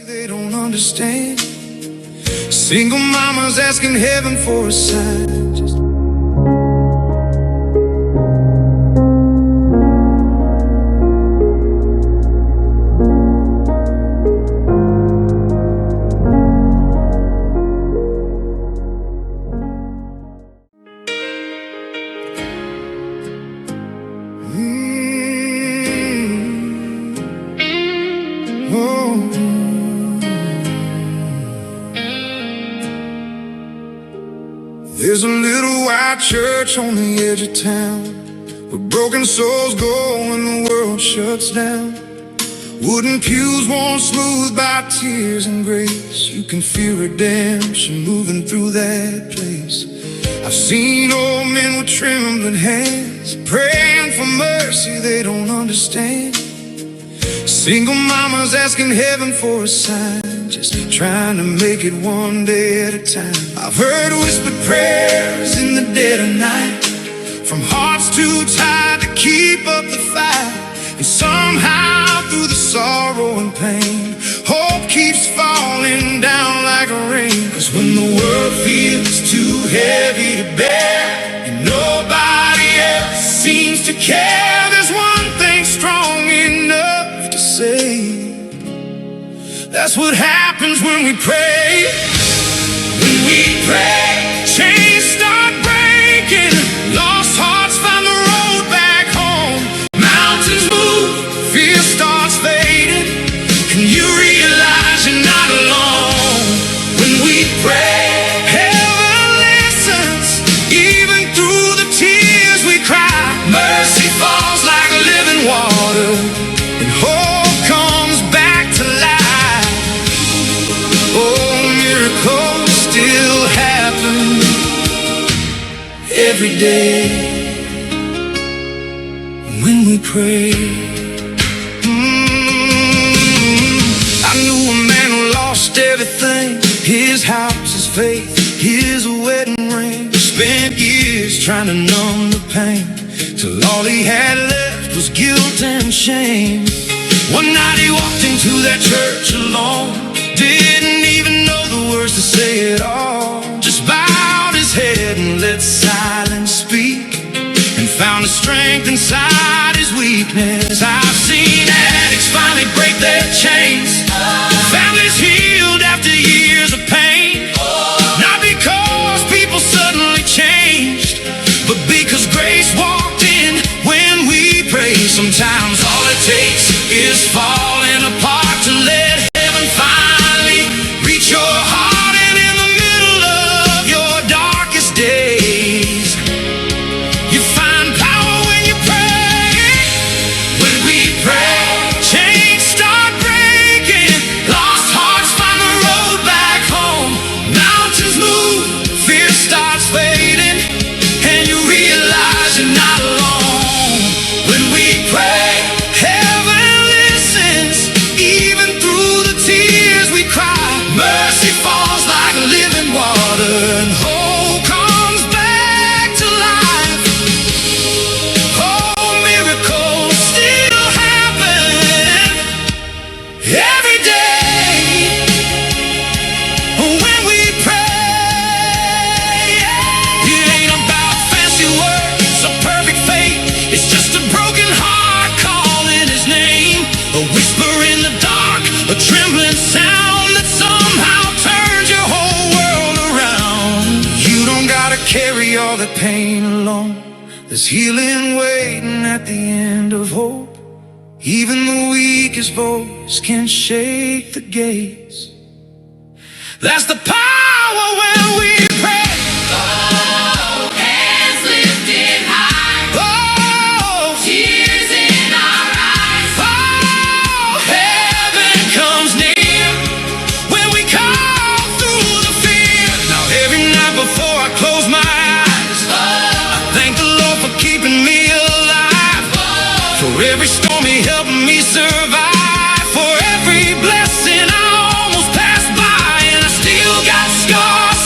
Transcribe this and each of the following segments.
They don't understand. Single mamas asking heaven for a sign. There's a little white church on the edge of town, where broken souls go when the world shuts down. Wooden pews worn smooth by tears and grace. You can feel redemption moving through that place. I've seen old men with trembling hands, praying for mercy they don't understand. Single mamas asking heaven for a sign, just trying to make it one day at a time. I've heard whispered prayers in the dead of night, from hearts too tired to keep up the fight. And somehow through the sorrow and pain, hope keeps falling down like rain. 'Cause when the world feels too heavy to bear and nobody else seems to care, there's one thing strong enough to say. That's what happens when we pray. When we pray, chains start breaking, lost hearts find the road back home. Mountains move, fear starts fading, and you realize you're not alone. When we pray, heaven listens, even through the tears we cry. Mercy falls like living water, and hope comes back to life. Oh, miracles still happen every day when we pray. I knew a man who lost everything, his house, his faith, his wedding ring. Spent years trying to numb the pain, till all he had left was guilt and shame. One night he walked into that church alone, didn't even know the words to say at all. Just bowed his head and let silence speak, and found the strength inside his weakness. I've seen addicts finally break their chains, families healed after years of pain. Not because people suddenly changed, but because grace walked in when we pray. Sometimes all it takes is falling apart to let heaven finally reach your heart. And in the middle of your darkest days, you find power when you pray. When we pray, chains start breaking, lost hearts find the road back home. Mountains move, fear starts fading, and you realize you're not alone. When we pray, heaven listens, even through the tears we cry. Mercy falls like living water, and hope comes back to life. Oh, miracles still happen every day when we pray. It ain't about fancy words or perfect faith, it's just a broken heart calling his name. A whisper in the dark, a trembling sound that somehow turns your whole world around. You don't gotta carry all the pain alone, there's healing waiting at the end of hope. Even the weakest voice can shake the gates. That's the power when we pray. Hands lifted high, Oh, tears in our eyes. oh, heaven comes near when we call through the fear. Now every night before I close my eyes, I thank the Lord for keeping me alive, for every storm He helped me survive, for every blessing I almost passed by, and I still got scars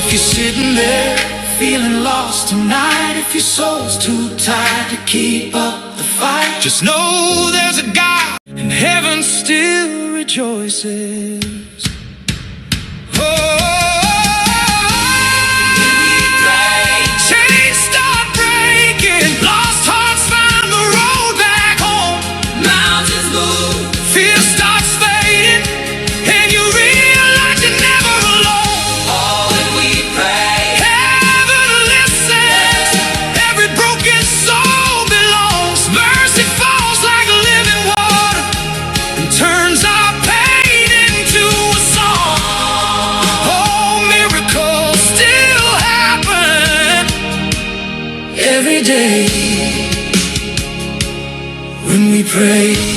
if you're sitting there feeling lost tonight, if your soul's too tired to keep up the fight, just know there's a God and heaven still rejoices. Oh, chains start breaking, lost hearts find the road back home. Mountains move, fear starts fading, and you realize you're never alone. Oh, when we pray, heaven listens. Every broken soul belongs. Mercy falls like living water and turns our pain into a song. Oh, miracles still happen every day when we pray.